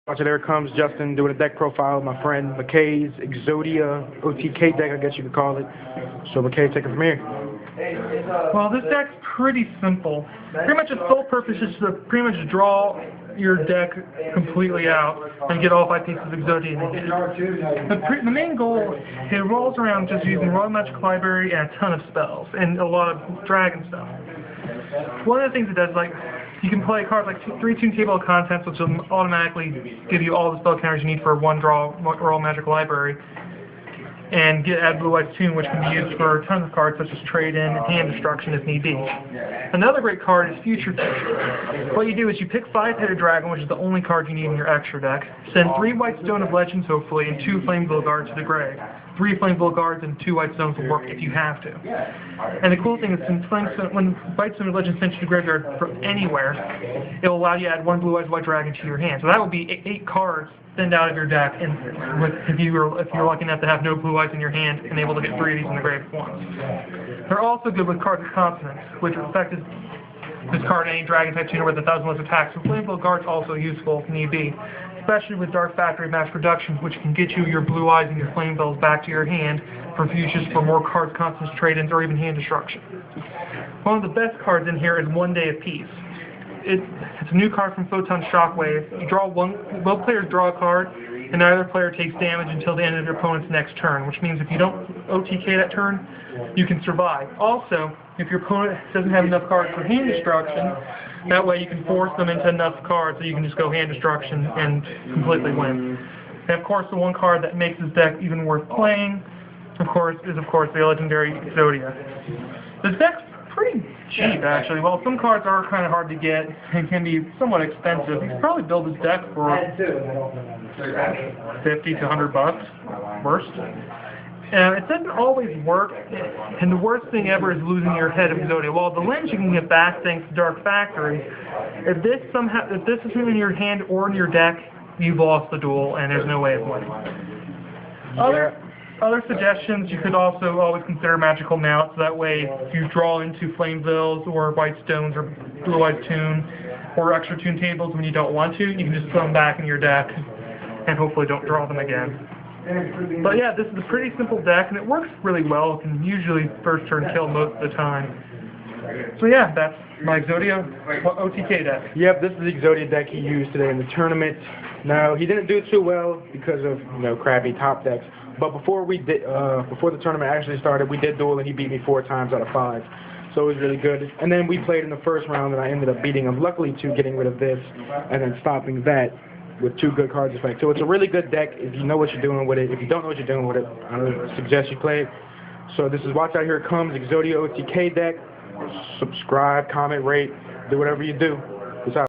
Watch it, there it comes Justin doing a deck profile of my friend McKay's Exodia OTK deck, I guess you could call it. So McKay, take it from here. Well, this deck's pretty simple. Pretty much its sole purpose is to pretty much draw your deck completely out and get all 5 pieces of Exodia. The main goal, it revolves around just using Royal Magic Library and a ton of spells and a lot of dragon stuff. One of the things it does, like, you can play cards like 3 Tune Table of Contents, which will automatically give you all the spell counters you need for 1 draw Royal Magic Library, and add Blue White Tune, which can be used for tons of cards such as Trade-In and Hand Destruction if need be. Another great card is Future Tune. What you do is you pick 5-Headed Dragon, which is the only card you need in your extra deck, send 3 White Stone of Legends, hopefully, and 2 Flameville Guards to the grave. 3 Flameville Guards and 2 White Stones will work if you have to. And the cool thing is, when White Stone of Legends sends you to the graveyard from anywhere, it will allow you to add 1 Blue Eyes White Dragon to your hand. So that will be 8 cards send out of your deck, and if you're lucky enough to have no blue eyes in your hand and able to get 3 of these in the grave at once. They're also good with cards with consonants, which affect this card in any dragon type tuner with 1,000 less attacks. So Flameville Guard's also useful if need be, especially with Dark Factory Mass Production, which can get you your blue eyes and your Flamevilles back to your hand for fusions for more cards, consonants, trade-ins, or even hand destruction. One of the best cards in here is 1 Day of Peace. It's a new card from Photon Shockwave. You draw both players draw a card, and neither player takes damage until the end of your opponent's next turn, which means if you don't OTK that turn, you can survive. Also, if your opponent doesn't have enough cards for hand destruction, that way you can force them into enough cards so you can just go hand destruction and completely win. And of course, the one card that makes this deck even worth playing, is the legendary Exodia. This deck's pretty cheap, actually. Well, some cards are kind of hard to get and can be somewhat expensive. You could probably build this deck for $50 to $100, worst. It doesn't always work, and the worst thing ever is losing your head of Exodia. Well, the lens you can get back thanks to Dark Factory. If this isn't in your hand or in your deck, you've lost the duel, and there's no way of winning. Other suggestions, you could also always consider Magical Mount, so that way if you draw into Flamevilles or White Stones or Blue White Tune or extra Tune Tables when you don't want to, you can just put them back in your deck and hopefully don't draw them again. But yeah, this is a pretty simple deck, and it works really well. It can usually first turn kill most of the time. So yeah, that's my Exodia OTK deck. Yep, this is the Exodia deck he used today in the tournament. Now, he didn't do too well because of, crappy top decks. But before the tournament actually started, we did duel, and he beat me 4 times out of 5. So it was really good. And then we played in the first round, and I ended up beating him, luckily, to getting rid of this and then stopping that with 2 good cards effect. So it's a really good deck if you know what you're doing with it. If you don't know what you're doing with it, I would suggest you play it. So this is Watch Out, Here It Comes, Exodia OTK deck. Subscribe, comment, rate, do whatever you do. Peace out.